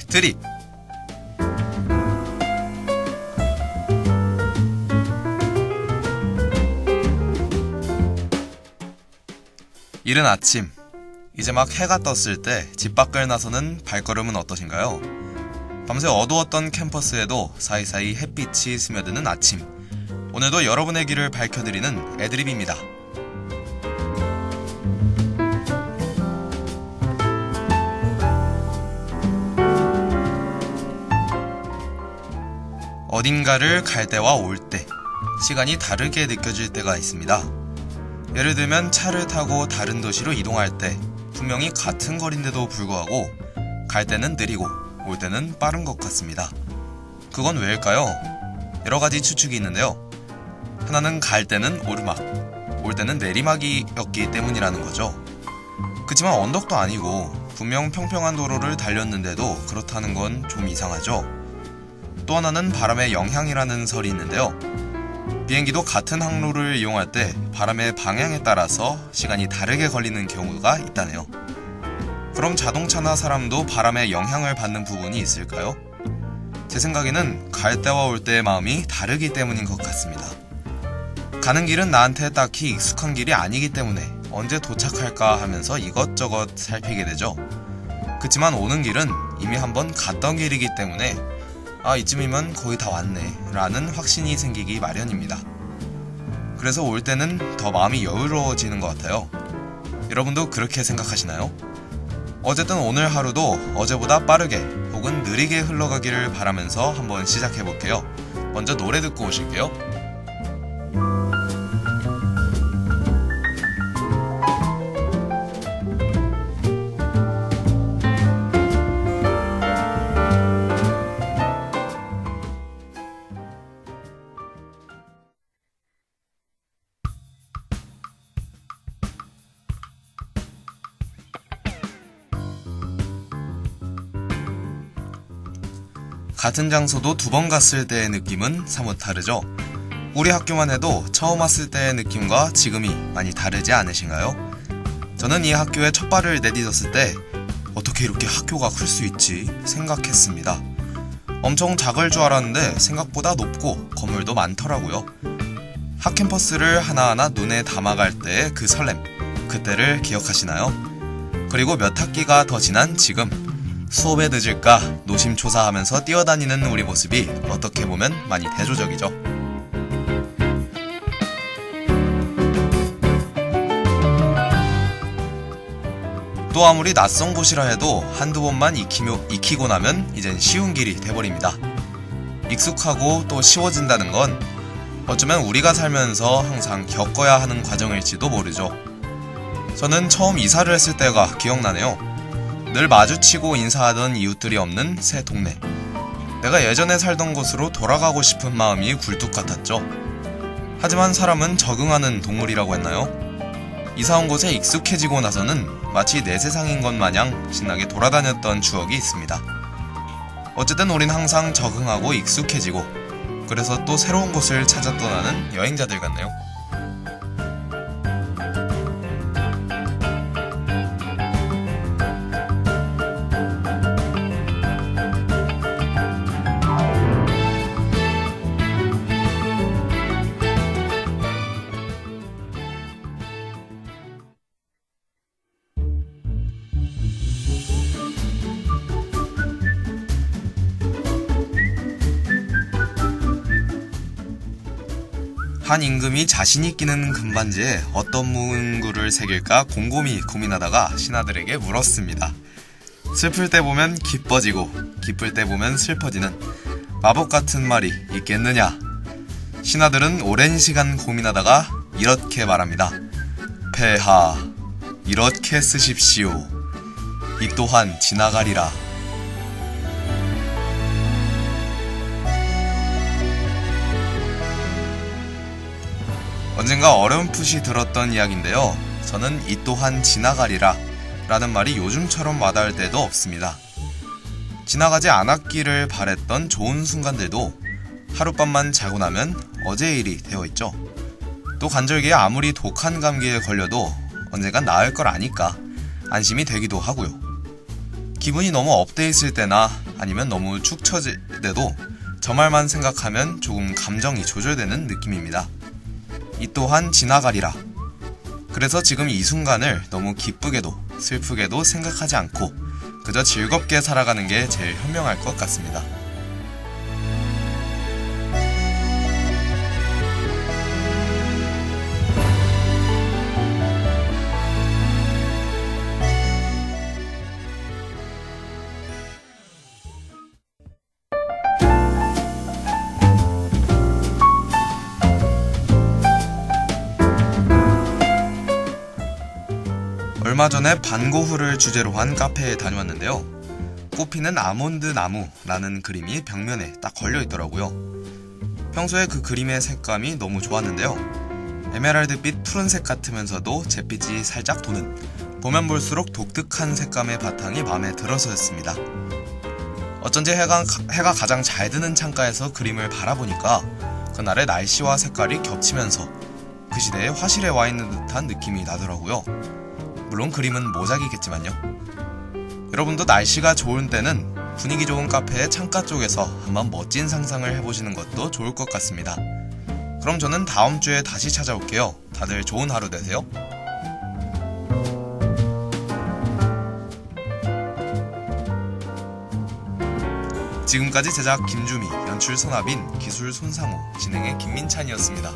드립. 이른 아침, 이제 막 해가 떴을 때 집 밖을 나서는 발걸음은 어떠신가요? 밤새 어두웠던 캠퍼스에도 사이사이 햇빛이 스며드는 아침. 오늘도 여러분의 길을 밝혀드리는 애드립입니다. 어딘가를 갈 때와 올 때, 시간이 다르게 느껴질 때가 있습니다. 예를 들면 차를 타고 다른 도시로 이동할 때 분명히 같은 거리인데도 불구하고 갈 때는 느리고 올 때는 빠른 것 같습니다. 그건 왜일까요? 여러 가지 추측이 있는데요. 하나는 갈 때는 오르막, 올 때는 내리막이었기 때문이라는 거죠. 그치만 언덕도 아니고 분명 평평한 도로를 달렸는데도 그렇다는 건 좀 이상하죠. 또 하나는 바람의 영향이라는 설이 있는데요. 비행기도 같은 항로를 이용할 때 바람의 방향에 따라서 시간이 다르게 걸리는 경우가 있다네요. 그럼 자동차나 사람도 바람의 영향을 받는 부분이 있을까요? 제 생각에는 갈 때와 올 때의 마음이 다르기 때문인 것 같습니다. 가는 길은 나한테 딱히 익숙한 길이 아니기 때문에 언제 도착할까 하면서 이것저것 살피게 되죠. 그치만 오는 길은 이미 한번 갔던 길이기 때문에 이쯤이면 거의 다 왔네 라는 확신이 생기기 마련입니다. 그래서 올 때는 더 마음이 여유로워지는 것 같아요. 여러분도 그렇게 생각하시나요? 어쨌든 오늘 하루도 어제보다 빠르게 혹은 느리게 흘러가기를 바라면서 한번 시작해볼게요. 먼저 노래 듣고 오실게요. 같은 장소도 두 번 갔을 때의 느낌은 사뭇 다르죠. 우리 학교만 해도 처음 왔을 때의 느낌과 지금이 많이 다르지 않으신가요? 저는 이 학교에 첫 발을 내딛었을 때 어떻게 이렇게 학교가 클 수 있지 생각했습니다. 엄청 작을 줄 알았는데 생각보다 높고 건물도 많더라고요. 학캠퍼스를 하나하나 눈에 담아갈 때의 그 설렘, 그때를 기억하시나요? 그리고 몇 학기가 더 지난 지금, 수업에 늦을까 노심초사하면서 뛰어다니는 우리 모습이 어떻게 보면 많이 대조적이죠. 또 아무리 낯선 곳이라 해도 한두 번만 익히고 나면 이젠 쉬운 길이 돼버립니다. 익숙하고 또 쉬워진다는 건 어쩌면 우리가 살면서 항상 겪어야 하는 과정일지도 모르죠. 저는 처음 이사를 했을 때가 기억나네요. 늘 마주치고 인사하던 이웃들이 없는 새 동네. 내가 예전에 살던 곳으로 돌아가고 싶은 마음이 굴뚝 같았죠. 하지만 사람은 적응하는 동물이라고 했나요? 이사 온 곳에 익숙해지고 나서는 마치 내 세상인 것 마냥 신나게 돌아다녔던 추억이 있습니다. 어쨌든 우린 항상 적응하고 익숙해지고, 그래서 또 새로운 곳을 찾아 떠나는 여행자들 같네요. 한 임금이 자신이 끼는 금반지에 어떤 문구를 새길까 곰곰이 고민하다가 신하들에게 물었습니다. 슬플 때 보면 기뻐지고 기쁠 때 보면 슬퍼지는 마법 같은 말이 있겠느냐. 신하들은 오랜 시간 고민하다가 이렇게 말합니다. 폐하, 이렇게 쓰십시오. 이 또한 지나가리라. 언젠가 어렴풋이 들었던 이야기인데요. 저는 이 또한 지나가리라 라는 말이 요즘처럼 와닿을 때도 없습니다. 지나가지 않았기를 바랬던 좋은 순간들도 하룻밤만 자고 나면 어제의 일이 되어있죠. 또 관절기에 아무리 독한 감기에 걸려도 언젠간 나을 걸 아니까 안심이 되기도 하고요. 기분이 너무 업돼 있을 때나 아니면 너무 축 처질 때도 저 말만 생각하면 조금 감정이 조절되는 느낌입니다. 이 또한 지나가리라. 그래서 지금 이 순간을 너무 기쁘게도 슬프게도 생각하지 않고 그저 즐겁게 살아가는 게 제일 현명할 것 같습니다. 얼마 전에 반고흐를 주제로 한 카페에 다녀왔는데요. 꽃피는 아몬드 나무라는 그림이 벽면에 딱 걸려 있더라고요. 평소에 그 그림의 색감이 너무 좋았는데요. 에메랄드빛 푸른색 같으면서도 잿빛이 살짝 도는, 보면 볼수록 독특한 색감의 바탕이 마음에 들어서였습니다. 어쩐지 해가 가장 잘 드는 창가에서 그림을 바라보니까 그날의 날씨와 색깔이 겹치면서 그 시대에 화실에 와 있는 듯한 느낌이 나더라고요. 물론 그림은 모작이겠지만요. 여러분도 날씨가 좋은 때는 분위기 좋은 카페의 창가 쪽에서 한번 멋진 상상을 해보시는 것도 좋을 것 같습니다. 그럼 저는 다음 주에 다시 찾아올게요. 다들 좋은 하루 되세요. 지금까지 제작 김주미, 연출 손아빈, 기술 손상우, 진행의 김민찬이었습니다.